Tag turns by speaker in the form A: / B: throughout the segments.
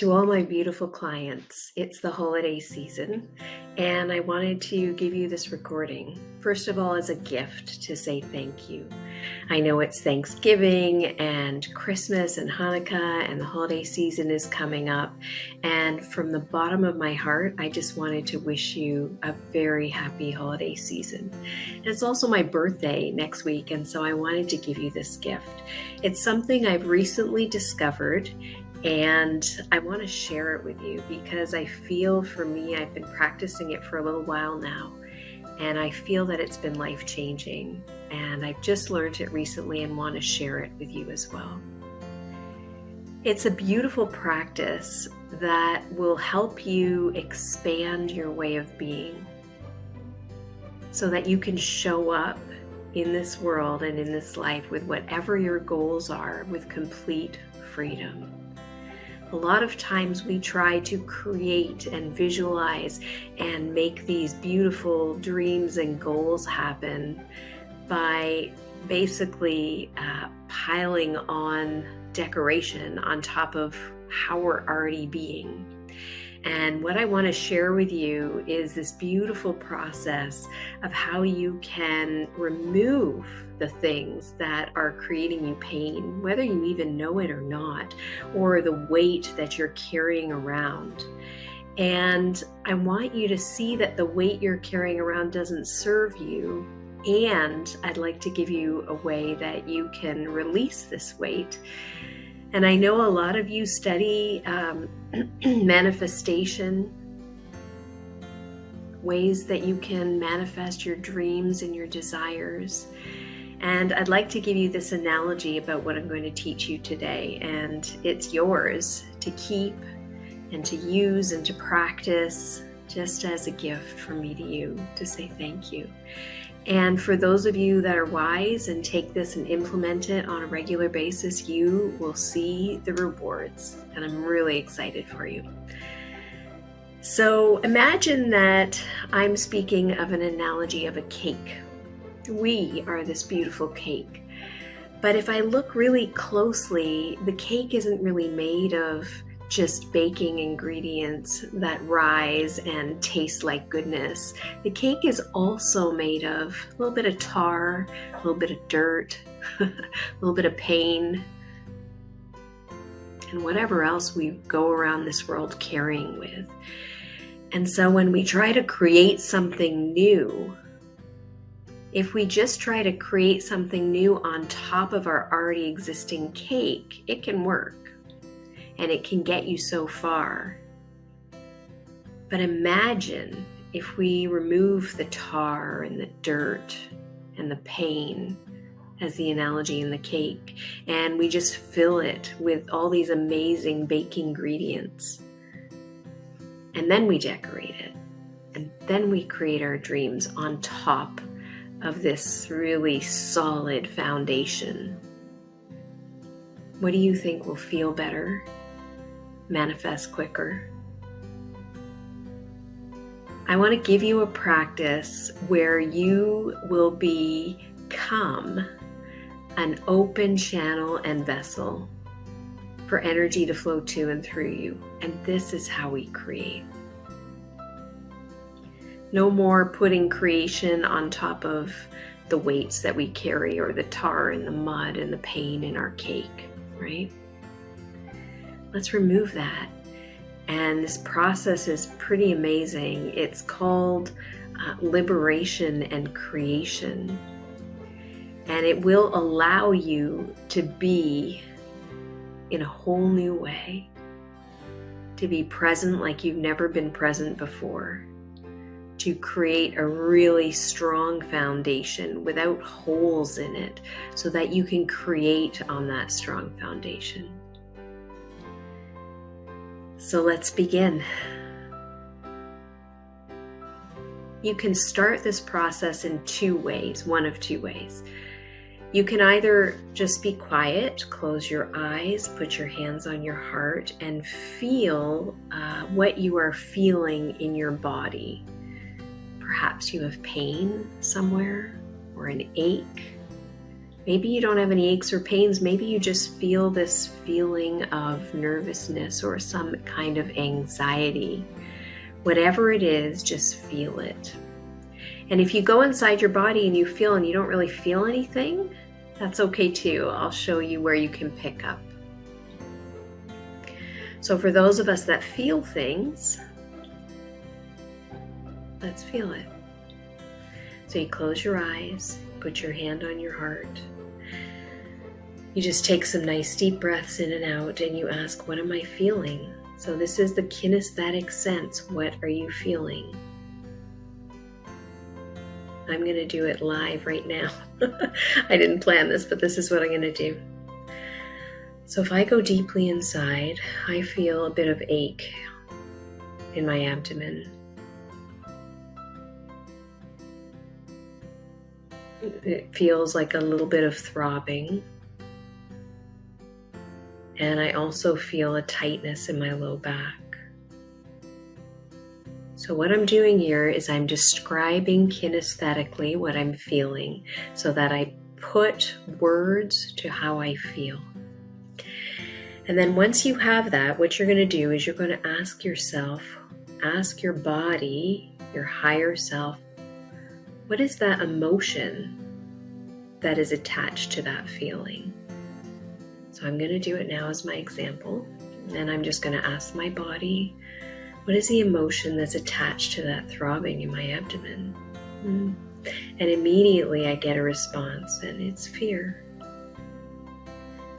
A: To all my beautiful clients, it's the holiday season, and I wanted to give you this recording. First of all, as a gift to say thank you. I know it's Thanksgiving and Christmas and Hanukkah, and the holiday season is coming up. And from the bottom of my heart, I just wanted to wish you a very happy holiday season. And it's also my birthday next week, and so I wanted to give you this gift. It's something I've recently discovered, and I want to share it with you because I feel for me, I've been practicing it for a little while now, and I feel that it's been life-changing. And I've just learned it recently and want to share it with you as well. It's a beautiful practice that will help you expand your way of being so that you can show up in this world and in this life with whatever your goals are with complete freedom. A lot of times we try to create and visualize and make these beautiful dreams and goals happen by basically piling on decoration on top of how we're already being. And what I want to share with you is this beautiful process of how you can remove the things that are creating you pain, whether you even know it or not, or the weight that you're carrying around. And I want you to see that the weight you're carrying around doesn't serve you. And I'd like to give you a way that you can release this weight. And I know a lot of you study manifestation, ways that you can manifest your dreams and your desires. And I'd like to give you this analogy about what I'm going to teach you today. And it's yours to keep and to use and to practice just as a gift from me to you to say thank you. And for those of you that are wise and take this and implement it on a regular basis, you will see the rewards. And I'm really excited for you. So imagine that I'm speaking of an analogy of a cake. We are this beautiful cake. But if I look really closely, the cake isn't really made of just baking ingredients that rise and taste like goodness. The cake is also made of a little bit of tar, a little bit of dirt, a little bit of pain, and whatever else we go around this world carrying with. And so when we try to create something new, if we just try to create something new on top of our already existing cake, it can work. And it can get you so far. But imagine if we remove the tar and the dirt and the pain, as the analogy in the cake, and we just fill it with all these amazing baking ingredients. And then we decorate it. And then we create our dreams on top of this really solid foundation. What do you think will feel better? Manifest quicker? I want to give you a practice where you will become an open channel and vessel for energy to flow to and through you. And this is how we create. No more putting creation on top of the weights that we carry, or the tar and the mud and the pain in our cake, right? Let's remove that. And this process is pretty amazing. It's called liberation and creation. And it will allow you to be in a whole new way, to be present like you've never been present before, to create a really strong foundation without holes in it so that you can create on that strong foundation. So let's begin. You can start this process in two ways, one of two ways. You can either just be quiet, close your eyes, put your hands on your heart, and feel what you are feeling in your body. Perhaps you have pain somewhere, or an ache, Maybe you don't have any aches or pains. Maybe you just feel this feeling of nervousness or some kind of anxiety. Whatever it is, just feel it. And if you go inside your body and you feel and you don't really feel anything, that's okay too. I'll show you where you can pick up. So for those of us that feel things, let's feel it. So you close your eyes, put your hand on your heart. You just take some nice deep breaths in and out, and you ask, what am I feeling? So this is the kinesthetic sense. What are you feeling? I'm going to do it live right now. I didn't plan this, but this is what I'm going to do. So if I go deeply inside, I feel a bit of ache in my abdomen. It feels like a little bit of throbbing. And I also feel a tightness in my low back. So what I'm doing here is I'm describing kinesthetically what I'm feeling so that I put words to how I feel. And then once you have that, what you're going to do is you're going to ask yourself, ask your body, your higher self, what is that emotion that is attached to that feeling? So I'm going to do it now as my example. And I'm just going to ask my body, what is the emotion that's attached to that throbbing in my abdomen? And immediately I get a response, and it's fear.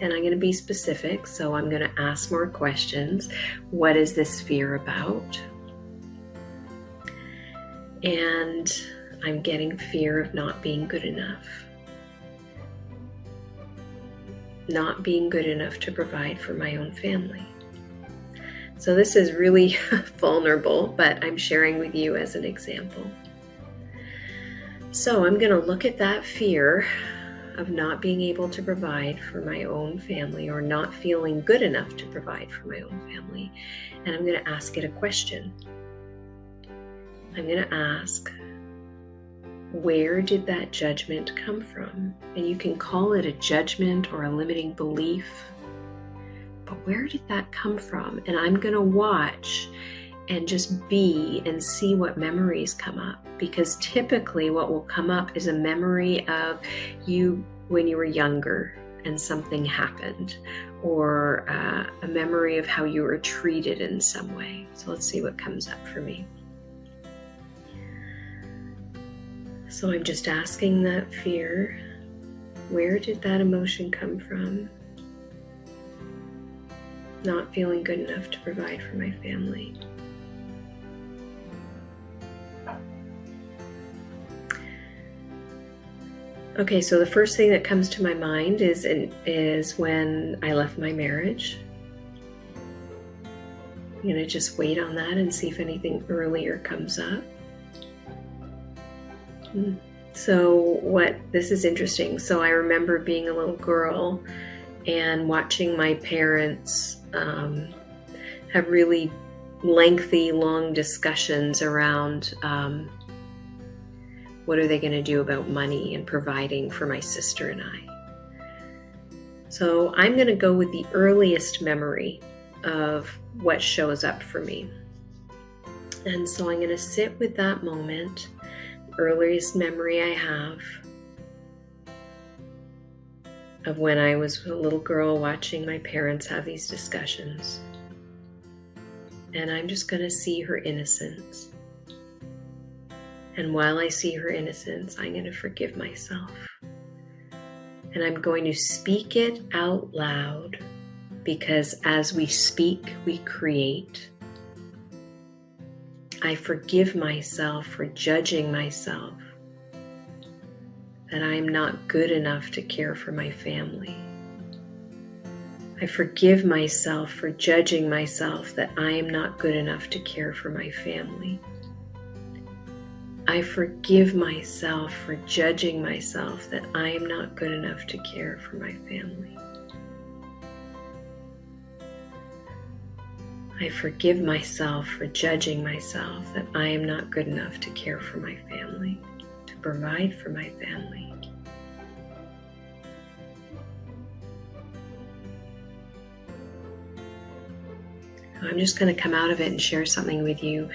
A: And I'm going to be specific, so I'm going to ask more questions. What is this fear about? And I'm getting fear of not being good enough. Not being good enough to provide for my own family. So this is really vulnerable, but I'm sharing with you as an example. So I'm going to look at that fear of not being able to provide for my own family or not feeling good enough to provide for my own family. And I'm going to ask it a question. I'm going to ask, where did that judgment come from? And you can call it a judgment or a limiting belief. But where did that come from? And I'm going to watch and just be and see what memories come up. Because typically what will come up is a memory of you when you were younger and something happened, or a memory of how you were treated in some way. So let's see what comes up for me. So I'm just asking that fear, where did that emotion come from? Not feeling good enough to provide for my family. Okay, so the first thing that comes to my mind is when I left my marriage. I'm going to just wait on that and see if anything earlier comes up. So this is interesting. So I remember being a little girl and watching my parents have really lengthy, long discussions around what are they going to do about money and providing for my sister and I. So I'm going to go with the earliest memory of what shows up for me. And so I'm going to sit with that moment, earliest memory I have of when I was a little girl watching my parents have these discussions. And I'm just going to see her innocence. And while I see her innocence, I'm going to forgive myself. And I'm going to speak it out loud, because as we speak, we create. I forgive myself for judging myself, that I am not good enough to care for my family. I forgive myself for judging myself that I am not good enough to care for my family. I forgive myself for judging myself that I am not good enough to care for my family. I forgive myself for judging myself that I am not good enough to care for my family, to provide for my family. I'm just going to come out of it and share something with you.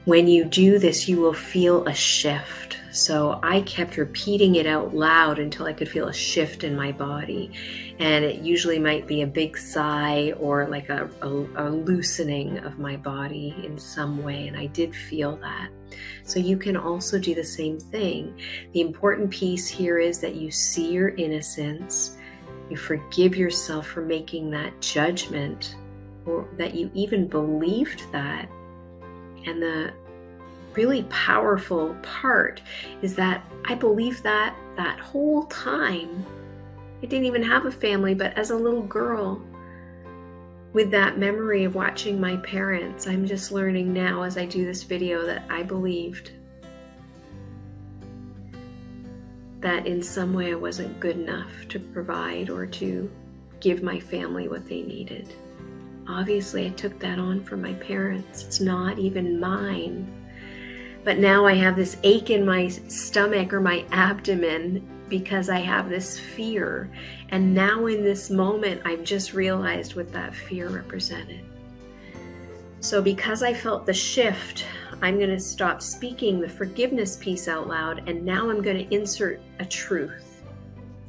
A: When you do this, you will feel a shift. So I kept repeating it out loud until I could feel a shift in my body. And it usually might be a big sigh or like a loosening of my body in some way. And I did feel that. So you can also do the same thing. The important piece here is that you see your innocence. You forgive yourself for making that judgment, or that you even believed that. And the really powerful part is that I believed that whole time. I didn't even have a family, but as a little girl, with that memory of watching my parents, I'm just learning now as I do this video that I believed that in some way I wasn't good enough to provide or to give my family what they needed. Obviously, I took that on from my parents. It's not even mine. But now I have this ache in my stomach or my abdomen because I have this fear. And now in this moment, I've just realized what that fear represented. So because I felt the shift, I'm going to stop speaking the forgiveness piece out loud, and now I'm going to insert a truth.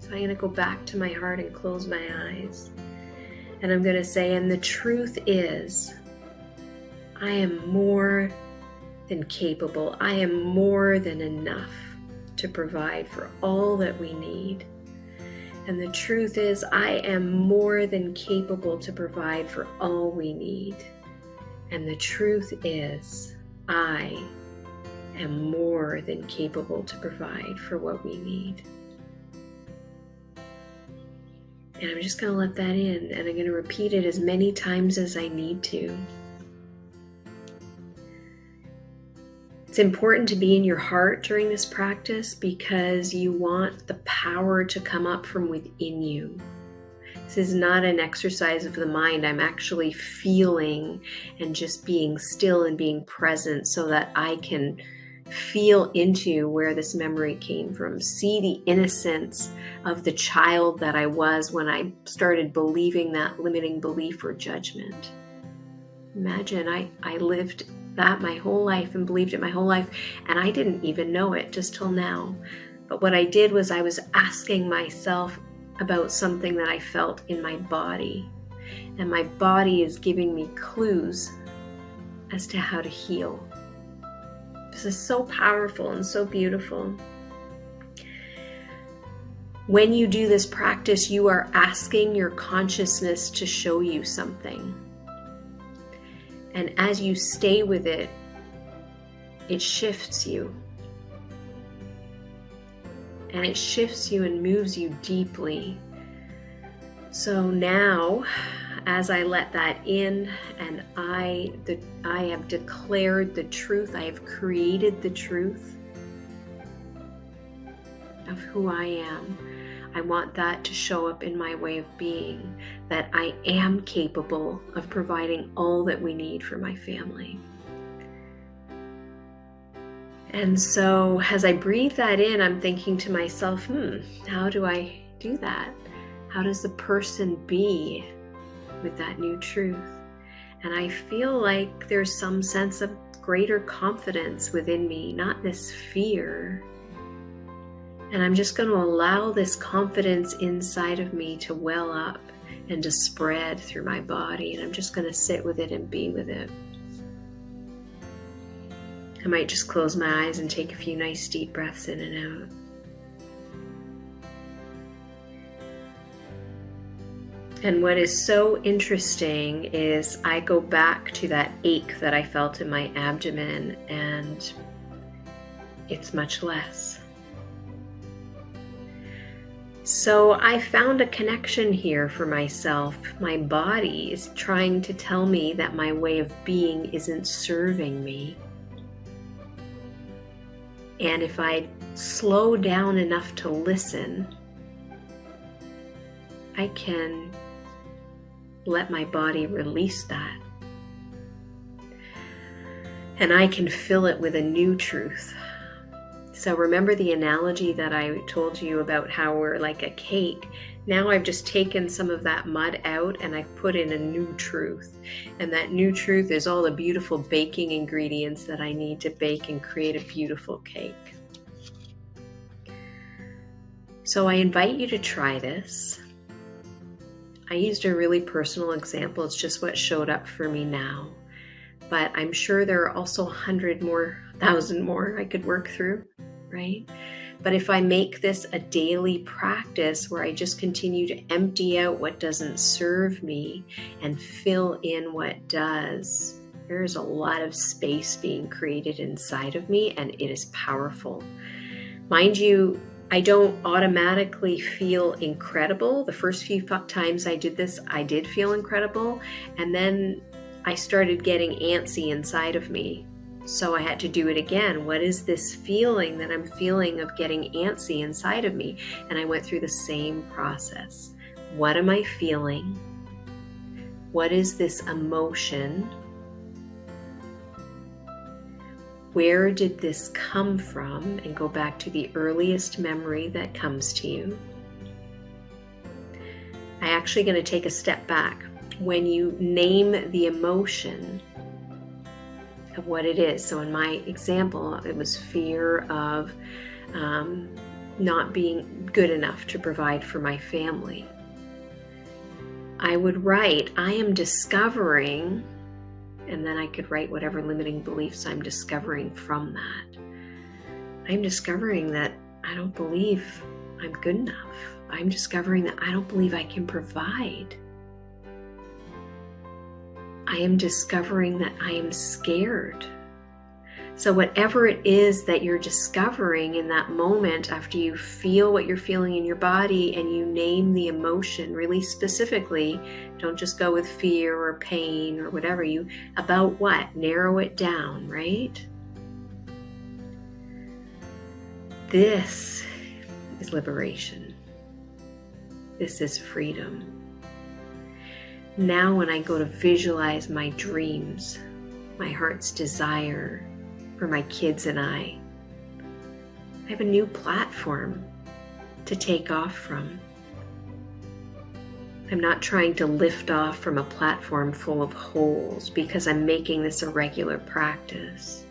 A: So I'm going to go back to my heart and close my eyes. And I'm going to say, and the truth is, I am more than capable. I am more than enough to provide for all that we need. And the truth is, I am more than capable to provide for all we need. And the truth is, I am more than capable to provide for what we need. And I'm just going to let that in, and I'm going to repeat it as many times as I need to. It's important to be in your heart during this practice because you want the power to come up from within you. This is not an exercise of the mind. I'm actually feeling and just being still and being present so that I can feel into where this memory came from. See the innocence of the child that I was when I started believing that limiting belief or judgment. Imagine I lived that my whole life and believed it my whole life, and I didn't even know it just till now. But what I did was I was asking myself about something that I felt in my body, and my body is giving me clues as to how to heal. This is so powerful and so beautiful. When you do this practice, you are asking your consciousness to show you something. And as you stay with it, it shifts you. And it shifts you and moves you deeply. So now, as I let that in and I have declared the truth, I have created the truth of who I am. I want that to show up in my way of being, that I am capable of providing all that we need for my family. And so as I breathe that in, I'm thinking to myself, how do I do that? How does the person be with that new truth? And I feel like there's some sense of greater confidence within me, not this fear. And I'm just going to allow this confidence inside of me to well up and to spread through my body. And I'm just going to sit with it and be with it. I might just close my eyes and take a few nice deep breaths in and out. And what is so interesting is I go back to that ache that I felt in my abdomen, and it's much less. So I found a connection here for myself. My body is trying to tell me that my way of being isn't serving me. And if I slow down enough to listen, I can let my body release that. And I can fill it with a new truth. So remember the analogy that I told you about how we're like a cake. Now I've just taken some of that mud out and I've put in a new truth. And that new truth is all the beautiful baking ingredients that I need to bake and create a beautiful cake. So I invite you to try this. I used a really personal example. It's just what showed up for me now. But I'm sure there are also 100 more, 1,000 more I could work through, right? But if I make this a daily practice where I just continue to empty out what doesn't serve me and fill in what does, there's a lot of space being created inside of me, and it is powerful. Mind you, I don't automatically feel incredible. The first few times I did this, I did feel incredible. And then I started getting antsy inside of me. So I had to do it again. What is this feeling that I'm feeling of getting antsy inside of me? And I went through the same process. What am I feeling? What is this emotion? Where did this come from? And go back to the earliest memory that comes to you. I'm actually going to take a step back. When you name the emotion of what it is, so in my example, it was fear of not being good enough to provide for my family. I would write, I am discovering, and then I could write whatever limiting beliefs I'm discovering from that. I'm discovering that I don't believe I'm good enough. I'm discovering that I don't believe I can provide. I am discovering that I am scared. So whatever it is that you're discovering in that moment, after you feel what you're feeling in your body and you name the emotion really specifically, don't just go with fear or pain or whatever, about what? Narrow it down, right? This is liberation. This is freedom. Now when I go to visualize my dreams, my heart's desire for my kids and I have a new platform to take off from. I'm not trying to lift off from a platform full of holes because I'm making this a regular practice.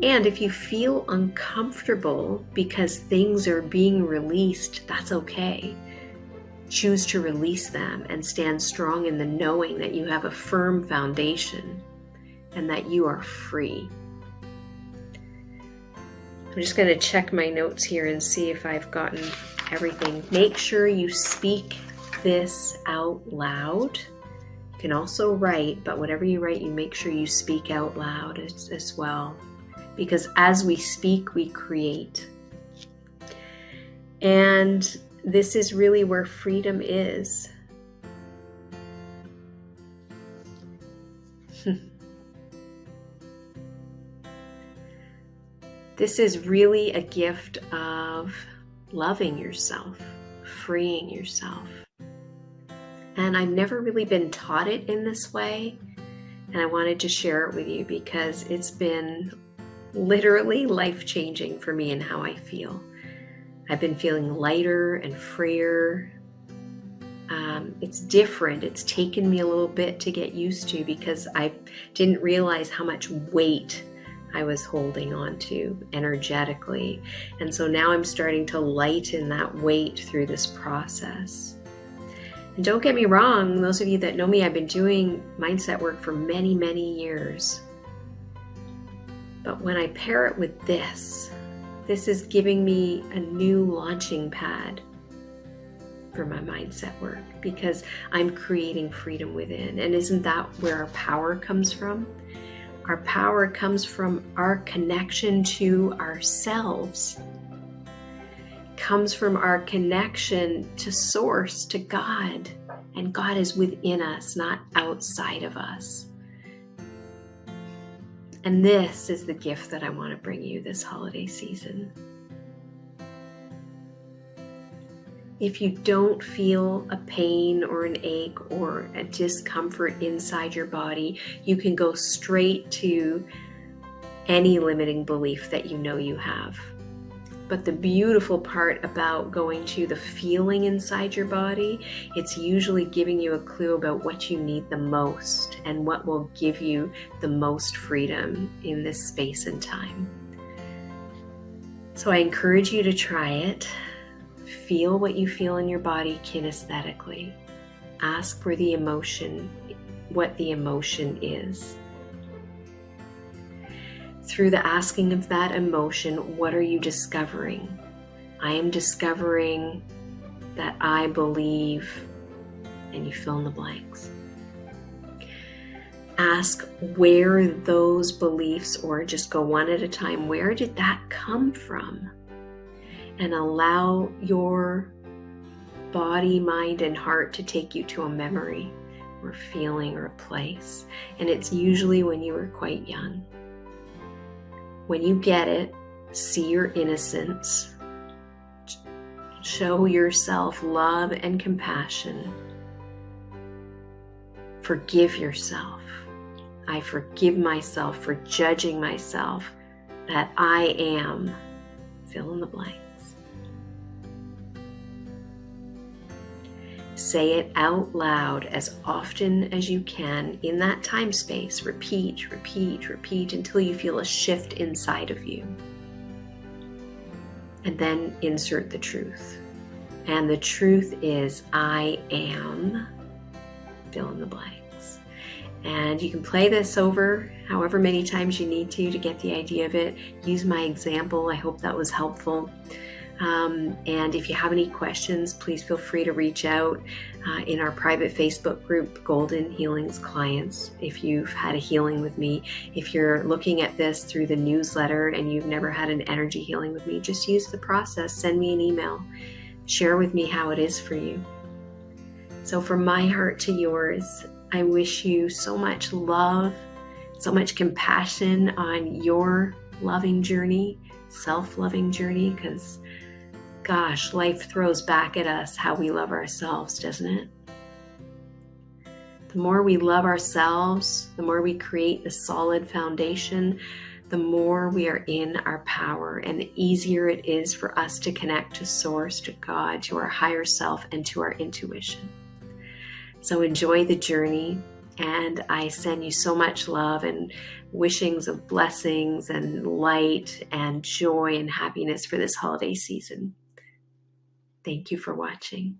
A: And if you feel uncomfortable because things are being released, that's okay. Choose to release them and stand strong in the knowing that you have a firm foundation and that you are free. I'm just going to check my notes here and see if I've gotten everything. Make sure you speak this out loud. You can also write, but whatever you write, you make sure you speak out loud as well. Because as we speak, we create. And this is really where freedom is. This is really a gift of loving yourself, freeing yourself. And I've never really been taught it in this way. And I wanted to share it with you because it's been literally life-changing for me and how I feel. I've been feeling lighter and freer. It's different. It's taken me a little bit to get used to because I didn't realize how much weight I was holding on to energetically. And so now I'm starting to lighten that weight through this process. And don't get me wrong, those of you that know me, I've been doing mindset work for many, many years. But when I pair it with this is giving me a new launching pad for my mindset work because I'm creating freedom within. And isn't that where our power comes from? Our power comes from our connection to ourselves. Comes from our connection to Source, to God. And God is within us, not outside of us. And this is the gift that I want to bring you this holiday season. If you don't feel a pain or an ache or a discomfort inside your body, you can go straight to any limiting belief that you know you have. But the beautiful part about going to the feeling inside your body, it's usually giving you a clue about what you need the most and what will give you the most freedom in this space and time. So I encourage you to try it. Feel what you feel in your body kinesthetically. Ask for the emotion, what the emotion is. Through the asking of that emotion, what are you discovering? I am discovering that I believe, and you fill in the blanks. Ask where those beliefs, or just go one at a time, where did that come from? And allow your body, mind, and heart to take you to a memory or feeling or a place. And it's usually when you were quite young. When you get it, see your innocence, show yourself love and compassion, forgive yourself. I forgive myself for judging myself that I am, fill in the blanks. Say it out loud as often as you can in that time space. Repeat, repeat, repeat until you feel a shift inside of you. And then insert the truth. And the truth is, I am, fill in the blanks. And you can play this over however many times you need to get the idea of it. Use my example. I hope that was helpful. And if you have any questions, please feel free to reach out in our private Facebook group, Golden Healings Clients, if you've had a healing with me. If you're looking at this through the newsletter and you've never had an energy healing with me, just use the process. Send me an email. Share with me how it is for you. So from my heart to yours, I wish you so much love, so much compassion on your loving journey, self-loving journey, because gosh, life throws back at us how we love ourselves, doesn't it? The more we love ourselves, the more we create a solid foundation, the more we are in our power, and the easier it is for us to connect to Source, to God, to our higher self, and to our intuition. So enjoy the journey, and I send you so much love and wishings of blessings and light and joy and happiness for this holiday season. Thank you for watching.